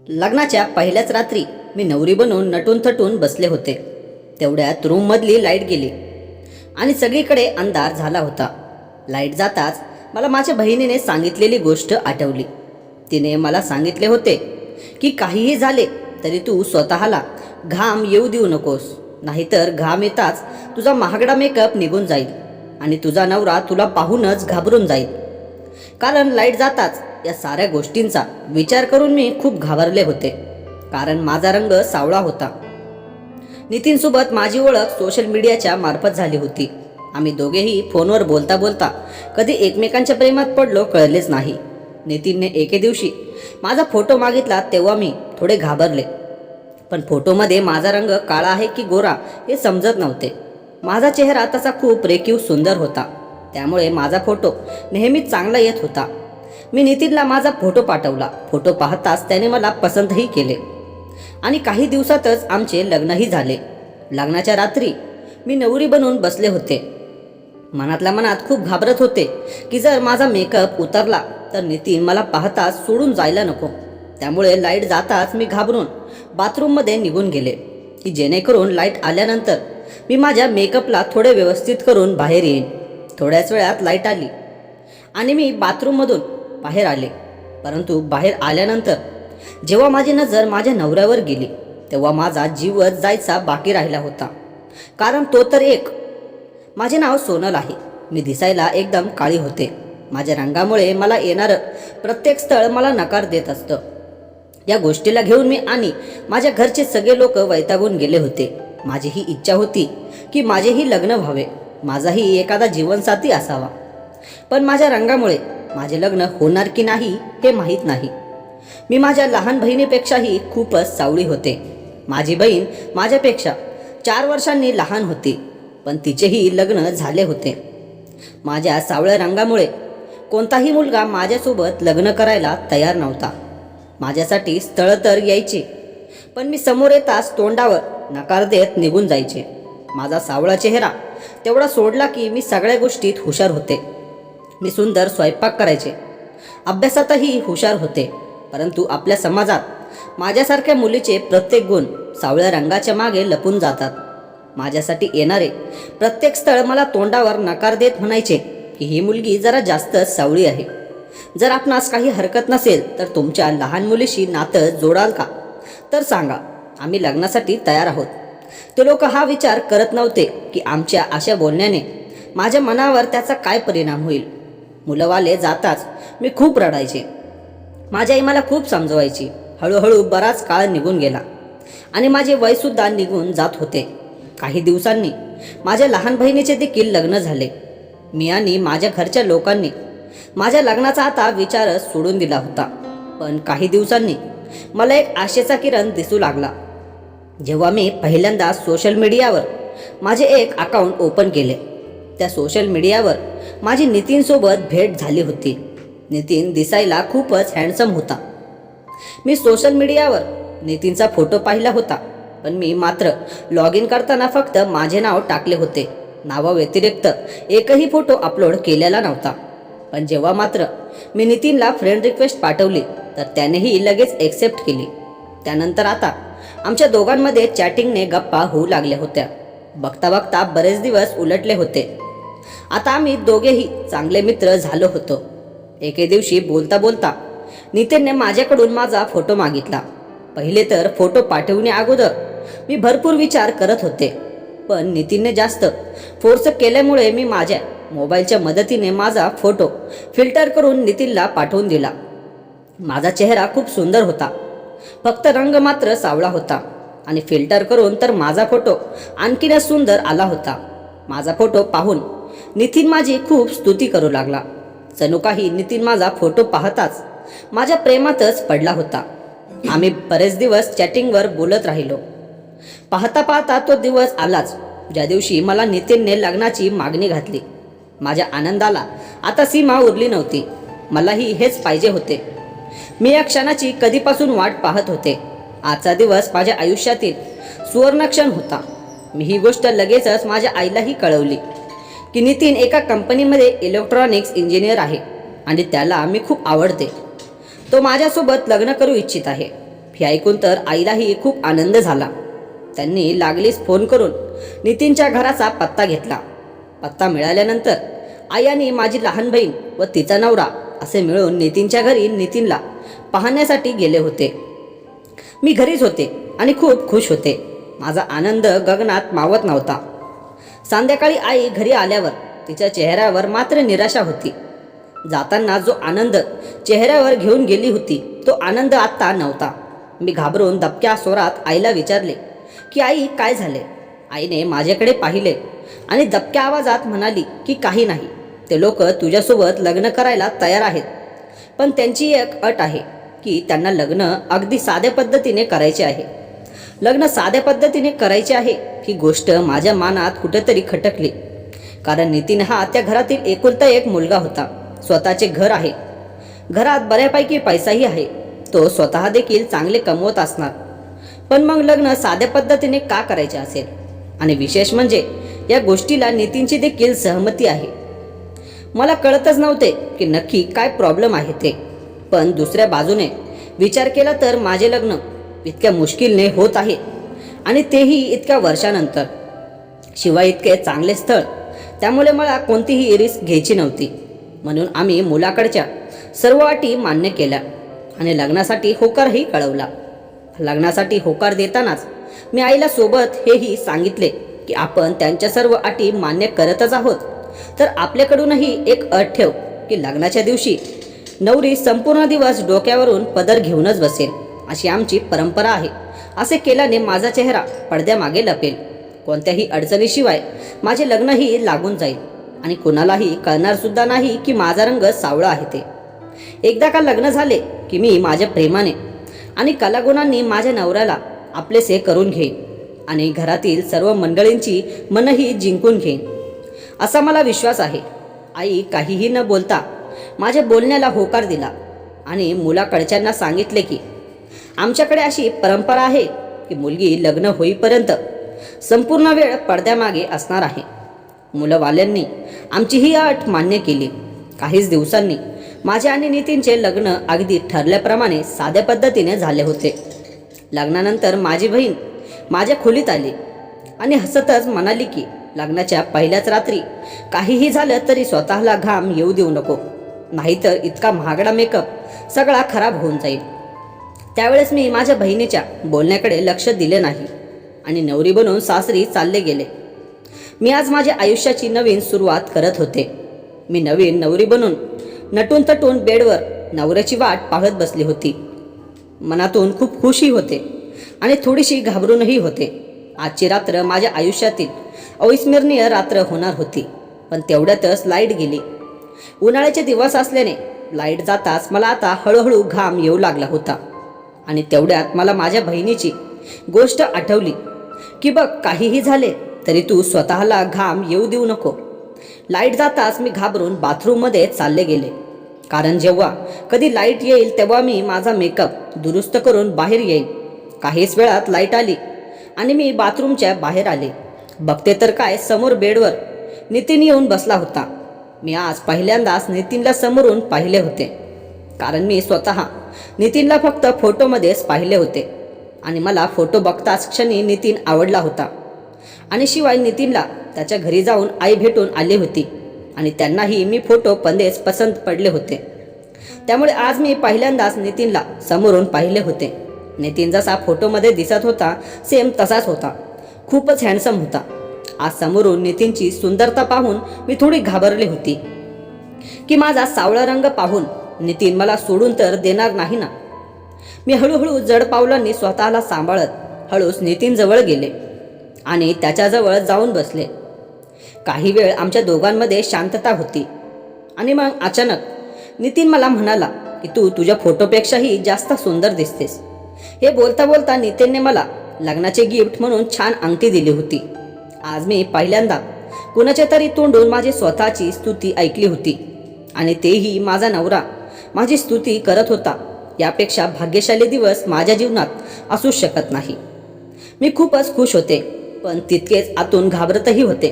लग्नाच्या पहिल्याच रात्री मी नवरी बनून नटून थटून बसले होते. तेवढ्यात रूममधली लाईट गेली आणि सगळीकडे अंधार झाला होता. लाईट जाताच मला माझ्या बहिणीने सांगितलेली गोष्ट आठवली. तिने मला सांगितले होते की काहीही झाले तरी तू स्वतःला घाम येऊ देऊ नकोस, नाहीतर घाम येताच तुझा महागडा मेकअप निघून जाईल आणि तुझा नवरा तुला पाहूनच घाबरून जाईल. कारण लाईट जाताच या साऱ्या गोष्टींचा विचार करून मी खूप घाबरले होते. कारण माझा रंग सावळा होता. नितीनसोबत माझी ओळख सोशल मीडियाच्या मार्फत झाली होती. आम्ही दोघेही फोनवर बोलता बोलता कधी एकमेकांच्या प्रेमात पडलो कळलेच नाही. नितीनने एके दिवशी माझा फोटो मागितला तेव्हा मी थोडे घाबरले. पण फोटोमध्ये माझा रंग काळा आहे की गोरा हे समजत नव्हते. माझा चेहरा तसा खूप रेखीव सुंदर होता, त्यामुळे माझा फोटो नेहमीच चांगला येत होता. मी नितीनला माझा फोटो पाठवला. फोटो पाहताच त्याने मला पसंतही केले आणि काही दिवसातच आमचे लग्नही झाले. लग्नाच्या रात्री मी नवरी बनून बसले होते. मनातल्या मनात खूप घाबरत होते की जर माझा मेकअप उतरला तर नितीन मला पाहताच सोडून जायला नको. त्यामुळे लाईट जाताच मी घाबरून बाथरूममध्ये निघून गेले की जेणेकरून लाईट आल्यानंतर मी माझ्या मेकअपला थोडे व्यवस्थित करून बाहेर येईन. थोड्याच वेळात लाईट आली आणि मी बाथरूममधून बाहेर आले. परंतु बाहेर आल्यानंतर जेव्हा माझी नजर माझ्या नवऱ्यावर गेली तेव्हा माझा जीवच जायचा बाकी राहिला होता. कारण तो तर एक. माझे नाव सोनल आहे. मी दिसायला एकदम काळी होते. माझ्या रंगामुळे मला येणारं प्रत्येक स्थळ मला नकार देत असतं. या गोष्टीला घेऊन मी आणि माझ्या घरचे सगळे लोक वैतागून गेले होते. माझी ही इच्छा होती की माझेही लग्न व्हावे, माझाही एखादा जीवनसाथी असावा. पण माझ्या रंगामुळे माझे लग्न होणार की नाही हे माहीत नाही. मी माझ्या लहान बहिणीपेक्षाही खूपच सावळी होते. माझी बहीण माझ्यापेक्षा 4 वर्षांनी लहान होती, पण तिचेही लग्न झाले होते. माझ्या सावळ्या रंगामुळे कोणताही मुलगा माझ्यासोबत लग्न करायला तयार नव्हता. माझ्यासाठी स्थळ तर यायचे, पण मी समोर येताच तोंडावर नकार देत निघून जायचे. माझा सावळा चेहरा तेवढा सोडला की मी सगळ्या गोष्टीत हुशार होते. मी सुंदर स्वयंपाक करायचे, अभ्यासातही हुशार होते. परंतु आपल्या समाजात माझ्यासारख्या मुलीचे प्रत्येक गुण सावळ्या रंगाच्या मागे लपून जातात. माझ्यासाठी येणारे प्रत्येक स्थळ मला तोंडावर नकार देत म्हणायचे की ही मुलगी जरा जास्तच सावळी आहे. जर आपणास काही हरकत नसेल तर तुमच्या लहान मुलीशी नातं जोडाल का, तर सांगा, आम्ही लग्नासाठी तयार आहोत. ते लोक हा विचार करत नव्हते की आमच्या अशा बोलण्याने माझ्या मनावर त्याचा काय परिणाम होईल. मुलंवाले जाताच मी खूप रडायचे. माझी आई मला खूप समजवायची. हळूहळू बराच काळ निघून गेला आणि माझे वयसुद्धा निघून जात होते. काही दिवसांनी माझ्या लहान बहिणीचे देखील लग्न झाले. मी आणि माझ्या घरच्या लोकांनी माझ्या लग्नाचा आता विचारच सोडून दिला होता. पण काही दिवसांनी मला एक आशेचा किरण दिसू लागला. जेव्हा मी पहिल्यांदा सोशल मीडियावर माझे एक अकाउंट ओपन केले, त्या सोशल मीडियावर माझी नितीनसोबत भेट झाली होती. नितीन दिसायला खूपच हँडसम होता. मी सोशल मीडियावर नितीनचा फोटो पाहिला होता, पण मी मात्र लॉग इन करताना फक्त माझे नाव टाकले होते. नावाव्यतिरिक्त एकही फोटो अपलोड केलेला नव्हता. पण जेव्हा मात्र मी नितीनला फ्रेंड रिक्वेस्ट पाठवली तर त्यानेही लगेच एक्सेप्ट केली. त्यानंतर आता आमच्या दोघांमध्ये चॅटिंगने गप्पा होऊ लागल्या होत्या. बघता बघता बरेच दिवस उलटले होते. आता आम्ही दोघेही चांगले मित्र झालो होतो. एके दिवशी बोलता बोलता नितीनने माझ्याकडून माझा फोटो मागितला. पहिले तर फोटो पाठवण्या अगोदर मी भरपूर विचार करत होते, पण नितीनने जास्त फोर्स केल्यामुळे मी माझ्या मोबाईलच्या मदतीने माझा फोटो फिल्टर करून नितीनला पाठवून दिला. माझा चेहरा खूप सुंदर होता, फक्त रंग मात्र सावळा होता आणि फिल्टर करून तर माझा फोटो आणखीनच सुंदर आला होता. माझा फोटो पाहून नितीन माझी खूप स्तुती करू लागला. जणू काही नितीन माझा फोटो पाहताच माझ्या प्रेमातच पडला होता. आम्ही बरेच दिवस चॅटिंगवर बोलत राहिलो. पाहता पाहता तो दिवस आलाच ज्या दिवशी मला नितीनने लग्नाची मागणी घातली. माझ्या आनंदाला आता सीमा उरली नव्हती. मलाही हेच पाहिजे होते. मी या क्षणाची कधीपासून वाट पाहत होते. आजचा दिवस माझ्या आयुष्यातील सुवर्णक्षण होता. मी ही गोष्ट लगेचच माझ्या आईलाही कळवली की नितीन एका कंपनीमध्ये इलेक्ट्रॉनिक्स इंजिनियर आहे आणि त्याला मी खूप आवडते. तो माझ्यासोबत लग्न करू इच्छित आहे. हे ऐकून तर आईलाही खूप आनंद झाला. त्यांनी लागलीच फोन करून नितीनच्या घराचा पत्ता घेतला. पत्ता मिळाल्यानंतर आई आणि माझी लहान बहीण व तिचा नवरा असे मिळून नितीनच्या घरी नितीनला पाहण्यासाठी गेले होते. मी घरीच होते आणि खूप खुश होते. माझा आनंद गगनात मावत नव्हता. संध्याकाळी आई घरी आल्यावर तिच्या चेहऱ्यावर मात्र निराशा होती. जाताना जो आनंद चेहऱ्यावर घेऊन गेली होती तो आनंद आत्ता नव्हता. मी घाबरून दबक्या स्वरात आईला विचारले की आई काय झाले. आईने माझ्याकडे पाहिले आणि दबक्या आवाजात म्हणाली की काही नाही, ते लोक तुझ्यासोबत लग्न करायला तयार आहेत, पण त्यांची एक अट आहे की त्यांना लग्न अगदी साध्या पद्धतीने करायचे आहे. लग्न साध्या पद्धतीने करायचे आहे ही गोष्ट माझ्या मनात कुठेतरी खटकली. कारण नितीन हा त्या घरातील एकुलता एक मुलगा होता. स्वतःचे घर आहे, घरात बऱ्यापैकी पैसाही आहे, तो स्वतः देखील चांगले कमवत असणार. पण मग लग्न साध्या पद्धतीने का करायचे असेल. आणि विशेष म्हणजे या गोष्टीला नितीनची देखील सहमती आहे. मला कळतच नव्हते की नक्की काय प्रॉब्लेम आहे ते. पण दुसऱ्या बाजूने विचार केला तर माझे लग्न इतक्या मुश्किलने होत आहे आणि तेही इतक्या वर्षानंतर. शिवाय इतके चांगले स्थळ, त्यामुळे मला कोणतीही रिस्क घ्यायची नव्हती. म्हणून आम्ही मुलाकडच्या सर्व अटी मान्य केल्या आणि लग्नासाठी होकारही कळवला. लग्नासाठी होकार देतानाच मी आईला सोबत हेही सांगितले की आपण त्यांच्या सर्व अटी मान्य करतच आहोत, तर आपल्याकडूनही एक अट ठेव की लग्नाच्या दिवशी नवरी संपूर्ण दिवस डोक्यावरून पदर घेऊनच बसेल, अशी आमची परंपरा आहे. असे केल्याने माझा चेहरा पडद्यामागे लपेल. कोणत्याही अडचणीशिवाय माझे लग्नही लागून जाईल आणि कुणालाही कळणार सुद्धा नाही की माझा रंग सावळा आहे ते. एकदा का लग्न झाले की मी माझ्या प्रेमाने आणि कलागुणांनी माझ्या नवऱ्याला आपलेसे करून घेईन आणि घरातील सर्व मंडळींची मनही जिंकून घेईन, असा मला विश्वास आहे. आई काहीही न बोलता माझ्या बोलण्याला होकार दिला आणि मुलाकडच्यांना सांगितले की आमच्याकडे अशी परंपरा आहे की मुलगी लग्न होईपर्यंत संपूर्ण वेळ पडद्यामागे असणार आहे. मुलंवाल्यांनी आमची ही अट मान्य केली. काहीच दिवसांनी माझे आणि नितीनचे लग्न अगदी ठरल्याप्रमाणे साध्या पद्धतीने झाले होते. लग्नानंतर माझी बहीण माझ्या खोलीत आली आणि हसतच म्हणाली की लग्नाच्या पहिल्याच रात्री काहीही झालं तरी स्वतःला घाम येऊ देऊ नको, नाहीतर इतका महागडा मेकअप सगळा खराब होऊन जाईल. त्यावेळेस मी माझ्या बहिणीच्या बोलण्याकडे लक्ष दिले नाही आणि नवरी बनून सासरी चालले गेले. मी आज माझ्या आयुष्याची नवीन सुरुवात करत होते. मी नवीन नवरी बनून नटून तटून बेडवर नवऱ्याची वाट पाहत बसली होती. मनातून खूप खुशी होते आणि थोडीशी घाबरूनही होते. आजची रात्र माझ्या आयुष्यातील अविस्मरणीय रात्र होणार होती. पण तेवढ्यातच लाईट गेली. उन्हाळ्याचे दिवस असल्याने लाईट जाताच मला आता हळूहळू घाम येऊ लागला होता. आणि तेवढ्यात मला माझ्या बहिणीची गोष्ट आठवली की बघ, काहीही झाले तरी तू स्वतःला घाम येऊ देऊ नको. लाईट जाताच मी घाबरून बाथरूममध्ये चालले गेले. कारण जेव्हा कधी लाईट येईल तेव्हा मी माझा मेकअप दुरुस्त करून बाहेर येईन. काहीच वेळात लाईट आली आणि मी बाथरूमच्या बाहेर आले. बघते तर काय, समोर बेडवर नितीन येऊन बसला होता. मी आज पहिल्यांदाच नितीनला समोरून पाहिले होते. कारण मी स्वतः नितीनला फक्त फोटोमध्येच पाहिले होते आणि मला फोटो बघताच क्षणी नितीन आवडला होता. आणि शिवाय नितीनला त्याच्या घरी जाऊन आई भेटून आली होती आणि त्यांनाही मी फोटो पंदेच पसंत पडले होते. त्यामुळे आज मी पहिल्यांदाच नितीनला समोरून पाहिले होते. नितीन जसा फोटोमध्ये दिसत होता सेम तसाच होता. खूपच हँडसम होता. आज समोरून नितीनची सुंदरता पाहून मी थोडी घाबरली होती की माझा सावळा रंग पाहून नितीन मला सोडून तर देणार नाही ना. मी हळूहळू जड पावलांनी स्वतःला सांभाळत हळूच नितीन जवळ गेले आणि त्याच्याजवळ जाऊन बसले. काही वेळ आमच्या दोघांमध्ये शांतता होती आणि मग अचानक नितीन मला म्हणाला की तू तुझ्या फोटोपेक्षाही जास्त सुंदर दिसतेस. हे बोलता बोलता नितीनने मला लग्नाचे गिफ्ट म्हणून छान अंगठी दिली होती. आज मी पहिल्यांदा कुणाच्या तरी तोंडून माझी स्वतःची स्तुती ऐकली होती आणि तेही माझा नवरा माझी स्तुती करत होता. यापेक्षा भाग्यशाली दिवस माझ्या जीवनात असू शकत नाही. मी खूपच खुश होते, पण तितकेच आतून घाबरतही होते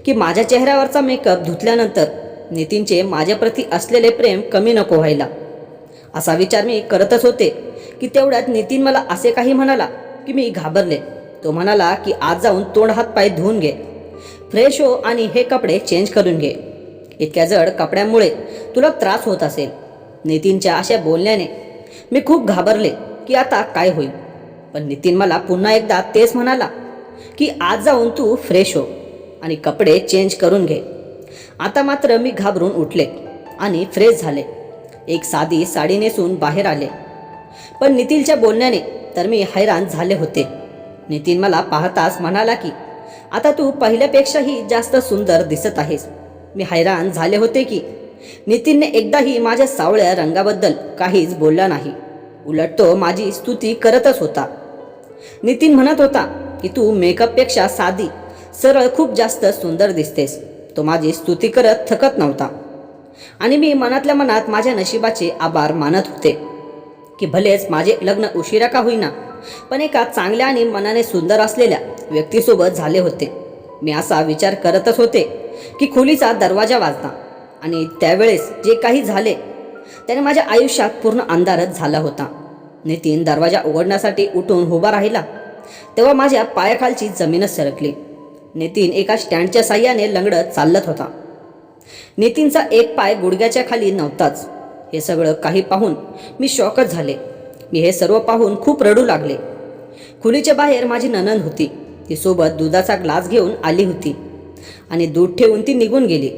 की माझ्या चेहऱ्यावरचा मेकअप धुतल्यानंतर नितीनचे माझ्याप्रती असलेले प्रेम कमी नको व्हायला. असा विचार मी करतच होते की तेवढ्यात नितीन मला असे काही म्हणाला की मी घाबरले. तो म्हणाला की आज जाऊन तोंड हात पाय धुवून घे, फ्रेश हो आणि हे कपडे चेंज करून घे. इतक्या जड कपड्यामुळे तुला त्रास होत असेल. नितीनच्या अशा बोलण्याने मी खूप घाबरले की आता काय होईल. पण नितीन मला पुन्हा एकदा तेच म्हणाला की आज जाऊन तू फ्रेश हो आणि कपडे चेंज करून घे. आता मात्र मी घाबरून उठले आणि फ्रेश झाले. एक साधी साडी नेसून बाहेर आले. पण नितीनच्या बोलण्याने तर मी हैराण झाले होते. नितीन मला पाहताच म्हणाला की आता तू पहिल्यापेक्षाही जास्त सुंदर दिसत आहेस. मी हैराण झाले होते की नितीनने एकदाही माझ्या सावळ्या रंगाबद्दल काहीच बोलला नाही. उलट तो माझी स्तुती करतच होता. नितीन म्हणत होता की तू मेकअपपेक्षा साधी सरळ खूप जास्त सुंदर दिसतेस. तो माझी स्तुती करत थकत नव्हता आणि मी मनातल्या मनात माझ्या नशिबाचे आभार मानत होते की भलेच माझे लग्न उशिरा का होईना, पण एका चांगल्या आणि मनाने सुंदर असलेल्या व्यक्तीसोबत झाले होते. मी असा विचार करतच होते की खोलीचा दरवाजा वाजला आणि त्यावेळेस जे काही झाले त्याने माझ्या आयुष्यात पूर्ण अंधारच झाला होता. नितीन दरवाजा उघडण्यासाठी उठून उभा राहिला तेव्हा माझ्या पायाखालची जमीनच सरकली. नितीन एका स्टँडच्या साह्याने लंगडत चालत होता. नितीनचा एक पाय गुडघ्याच्या खाली नव्हताच. हे सगळं काही पाहून मी शॉकच झाले. मी हे सर्व पाहून खूप रडू लागले. खोलीच्या बाहेर माझी नणंद होती. ती सोबत दुधाचा ग्लास घेऊन आली होती आणि दूध ठेवून ती निघून गेली.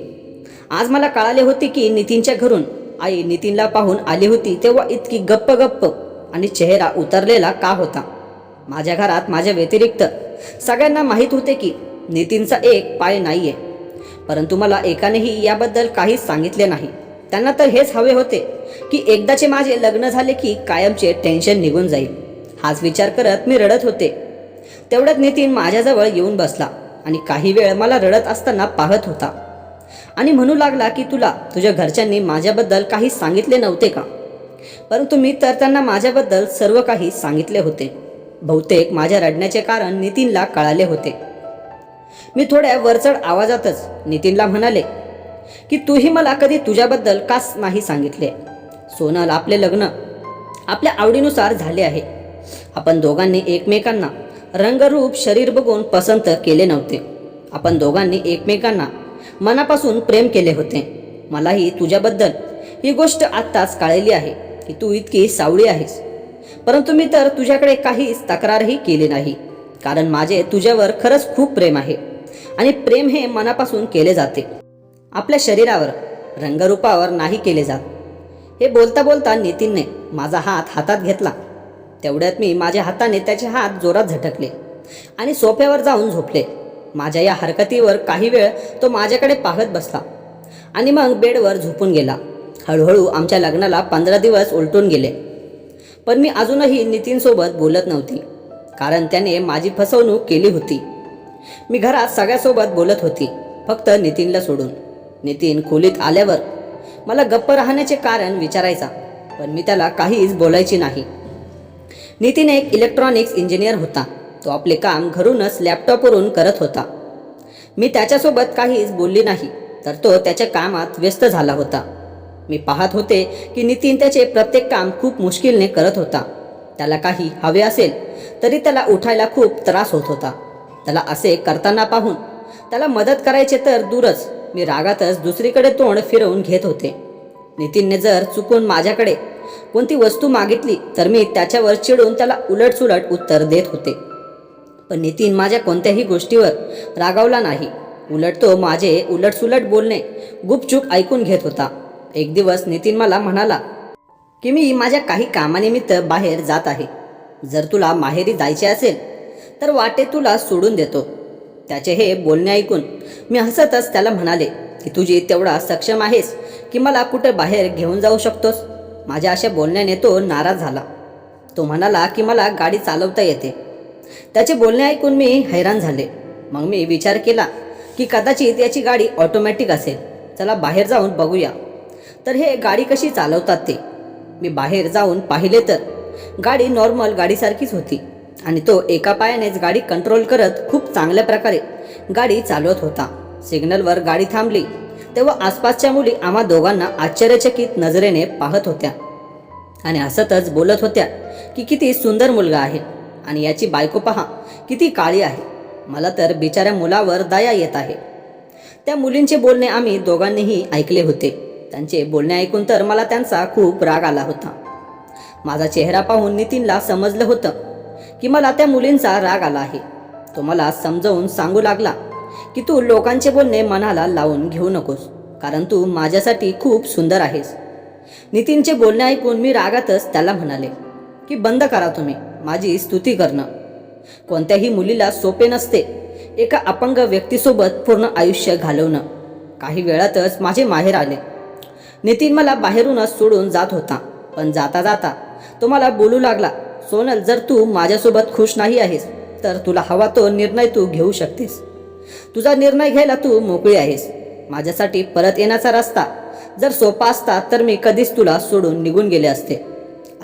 आज मला कळाले होते की नितीनच्या घरून आई नितीनला पाहून आली होती तेव्हा इतकी गप्प गप्प आणि चेहरा उतरलेला का होता. माझ्या घरात माझ्या व्यतिरिक्त सगळ्यांना माहीत होते की नितीनचा एक पाय नाहीये, परंतु मला एकानेही याबद्दल काहीच सांगितले नाही. त्यांना तर हेच हवे होते की एकदाचे माझे लग्न झाले की कायमचे टेन्शन निघून जाईल. हाच विचार करत मी रडत होते. तेवढ्यात नितीन माझ्याजवळ येऊन बसला आणि काही वेळ मला रडत असताना पाहत होता आणि म्हणू लागला की तुला तुझ्या घरच्यांनी माझ्याबद्दल काही सांगितले नव्हते का? परंतु मी तर त्यांना माझ्याबद्दल सर्व काही सांगितले होते. बहुतेक माझ्या रडण्याचे कारण नितीनला कळाले होते. मी थोड्या वरचढ आवाजातच नितीनला म्हणाले की तूही मला कधी तुझ्याबद्दल काच नाही सांगितले. सोनल, आपले लग्न आपल्या आवडीनुसार झाले आहे. आपण दोघांनी एकमेकांना रंगरूप शरीर बघून पसंत केले नव्हते. आपण दोघांनी एकमेकांना मनापासून प्रेम केले होते. मलाही तुझ्याबद्दल ही गोष्ट आत्ताच कळली आहे की तू इतकी सावळी आहेस. परंतु मी तर तुझ्याकडे काहीच तक्रारही केली नाही, कारण माझे तुझ्यावर खरंच खूप प्रेम आहे आणि प्रेम हे मनापासून केले जाते, आपल्या शरीरावर रंगरूपावर नाही केले जात. हे बोलता बोलता नितीनने माझा हात हातात घेतला. तेवढ्यात मी माझ्या हाताने त्याचे हात जोरात झटकले आणि सोफ्यावर जाऊन झोपले. माझ्या या हरकतीवर काही वेळ तो माझ्याकडे पाहत बसला आणि मग बेडवर झोपून गेला. हळूहळू आमच्या लग्नाला 15 दिवस उलटून गेले. पण मी अजूनही नितीनसोबत बोलत नव्हती, कारण त्याने माझी फसवणूक केली होती. मी घरात सगळ्यासोबत बोलत होती, फक्त नितीनला सोडून. नितीन खोलीत आल्यावर मला गप्प राहण्याचे कारण विचारायचा, पण मी त्याला काहीच बोलायची नाही. नितीन एक इलेक्ट्रॉनिक्स इंजिनियर होता. तो आपले काम घरूनच लॅपटॉपवरून करत होता. मी त्याच्यासोबत काहीच बोलली नाही, तर तो त्याच्या कामात व्यस्त झाला होता. मी पाहत होते की नितीन त्याचे प्रत्येक काम खूप मुश्किलने करत होता. त्याला काही हवे असेल तरी त्याला उठायला खूप त्रास होत होता. त्याला असे करताना पाहून त्याला मदत करायचे तर दूरच, मी रागातच दुसरीकडे तोंड फिरवून घेत होते. नितीनने जर चुकून माझ्याकडे कोणती वस्तू मागितली तर मी त्याच्यावर चिडून त्याला उलटसुलट उत्तर देत होते. पण नितीन माझ्या कोणत्याही गोष्टीवर रागावला नाही. उलट तो माझे उलटसुलट बोलणे गुपचूप ऐकून घेत होता. एक दिवस नितीन मला म्हणाला की मी माझ्या काही कामानिमित्त बाहेर जात आहे. जर तुला माहेरी जायचे असेल तर वाटेत तुला सोडून देतो. त्याचे हे बोलणे ऐकून मी हसतच त्याला म्हणाले की तुझी तेवढा सक्षम आहेस की मला कुठे बाहेर घेऊन जाऊ शकतोस. माझ्या अशा बोलण्याने तो नाराज झाला. तो म्हणाला की मला गाडी चालवता येते. त्याचे बोलणे ऐकून मी हैराण झाले. मग मी विचार केला की कदाचित याची गाडी ऑटोमॅटिक असेल. चला बाहेर जाऊन बघूया तर हे गाडी कशी चालवतात ते. मी बाहेर जाऊन पाहिले तर गाडी नॉर्मल गाडीसारखीच होती आणि तो एका पायानेच गाडी कंट्रोल करत खूप चांगल्या प्रकारे गाडी चालवत होता. सिग्नलवर गाडी थांबली तेव्हा आसपासच्या मुली आम्हा दोघांना आश्चर्यचकित नजरेने पाहत होत्या. आणि हसतच बोलत होत्या की किती सुंदर मुलगा आहे आणि याची बायको पहा किती काळी आहे. मला तर बिचाऱ्या मुलावर दया येत आहे. त्या मुलींचे बोलणे आम्ही दोघांनीही ऐकले होते. त्यांचे बोलणे ऐकून तर मला त्यांचा खूप राग आला होता. माझा चेहरा पाहून नितीनला समजलं होतं की मला त्या मुलींचा राग आला आहे. तो मला समजावून सांगू लागला की तू लोकांचे बोलणे मनाला लावून घेऊ नकोस, कारण तू माझ्यासाठी खूप सुंदर आहेस. नितीनचे बोलणे ऐकून मी रागातच त्याला म्हणाले की बंद करा तुम्ही माझी स्तुती करणं. कोणत्याही मुलीला सोपे नसते एका अपंग व्यक्तीसोबत पूर्ण आयुष्य घालवणं. काही वेळातच माझे माहेर आले. नितीन मला बाहेरूनच सोडून जात होता, पण जाता जाता तो मला बोलू लागला, सोनल, जर तू माझ्यासोबत खुश नाही आहेस तर तुला हवा तो निर्णय तू घेऊ शकतेस. तुझा निर्णय घ्यायला तू मोकळी आहेस. माझ्यासाठी परत येण्याचा रस्ता जर सोपा असता तर मी कधीच तुला सोडून निघून गेले असते.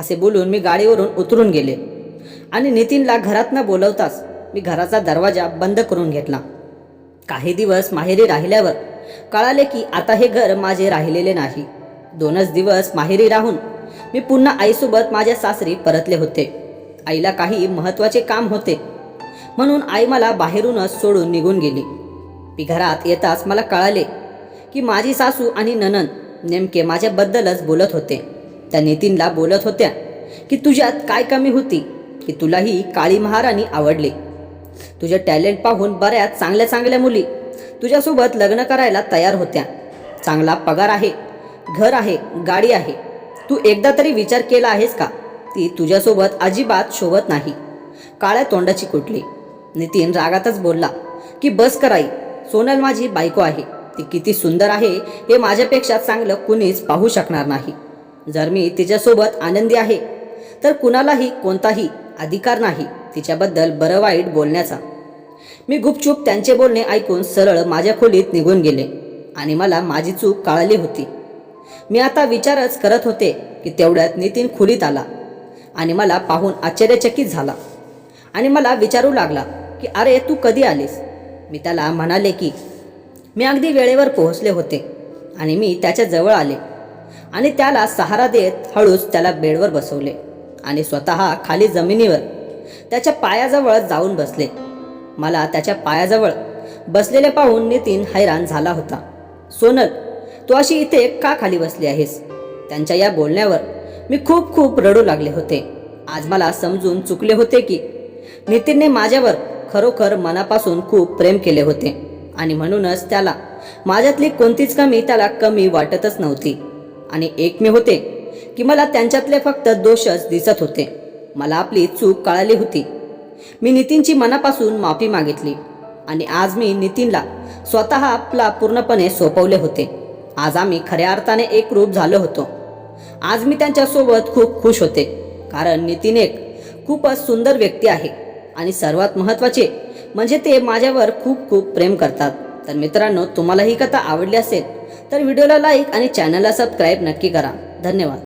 असे बोलून मी गाडीवरून उतरून गेले आणि नितीनला घरात न बोलवताच मी घराचा दरवाजा बंद करून घेतला. काही दिवस माहेरी राहिल्यावर कळाले की आता हे घर माझे राहिलेले नाही. 2च दिवस माहेरी राहून मी पुन्हा आईसोबत माझ्या सासरी परतले होते. आईला काही महत्त्वाचे काम होते म्हणून आई मला बाहेरूनच सोडून निघून गेली. मी घरात येताच मला कळाले की माझी सासू आणि नणंद नेमके माझ्याबद्दलच बोलत होते. त्या नितीनला बोलत होत्या की तुझ्यात काय कमी होती की तुला ही काळी महाराणी आवडली. तुझे टॅलेंट पाहून बऱ्याच चांगल्या चांगल्या मुली तुझ्यासोबत लग्न करायला तयार होत्या. चांगला पगार आहे, घर आहे, गाडी आहे. तू एकदा तरी विचार केला आहेस का ती तुझ्यासोबत अजिबात शोभत नाही. काळ्या तोंडाची कुठली. नितीन रागातच बोलला की बस कराई, सोनल माझी बायको आहे. ती किती सुंदर आहे हे माझ्यापेक्षा चांगलं कुणीच पाहू शकणार नाही. जर मी तिच्यासोबत आनंदी आहे तर कुणालाही कोणताही अधिकार नाही तिच्याबद्दल बरं वाईट बोलण्याचा. मी गुपचूप त्यांचे बोलणे ऐकून सरळ माझ्या खोलीत निघून गेले आणि मला माझी चूक कळाली होती. मी आता विचारच करत होते की तेवढ्यात नितीन खोलीत आला आणि मला पाहून आश्चर्यचकित झाला आणि मला विचारू लागला की अरे तू कधी आलीस. मी त्याला म्हणाले की मी अगदी वेळेवर पोहोचले होते आणि मी त्याच्या जवळ आले आणि त्याला सहारा देत हळूच त्याला बेडवर बसवले आणि स्वतः खाली जमिनीवर त्याच्या पायाजवळ जाऊन बसले. मला त्याच्या पायाजवळ बसलेले पाहून नितीन हैराण झाला होता. सोनल, तू अशी इथे का खाली बसली आहेस. त्यांच्या या बोलण्यावर मी खूप खूप रडू लागले होते. आज मला समजून चुकले होते की नितीनने माझ्यावर खरोखर मनापासून खूप प्रेम केले होते आणि म्हणूनच त्याला माझ्यातली कोणतीच कमी त्याला कमी वाटतच नव्हती. आणि एक मी होते की मला त्यांच्यातले फक्त दोषच दिसत होते. मला आपली चूक कळाली होती. मी नितीनची मनापासून माफी मागितली आणि आज मी नितीनला स्वतः आपला पूर्णपणे सोपवले होते. आज आम्ही खऱ्या अर्थाने एकरूप झालो होतो. आज मी त्यांच्यासोबत खूप खुश होते, कारण नितीन एक खूपच सुंदर व्यक्ती आहे आणि सर्वात महत्त्वाचे म्हणजे ते माझ्यावर खूप खूप प्रेम करतात. तर मित्रांनो, तुम्हाला ही कथा आवडली असेल तर व्हिडिओला लाईक आणि चॅनलला सबस्क्राईब नक्की करा. धन्यवाद.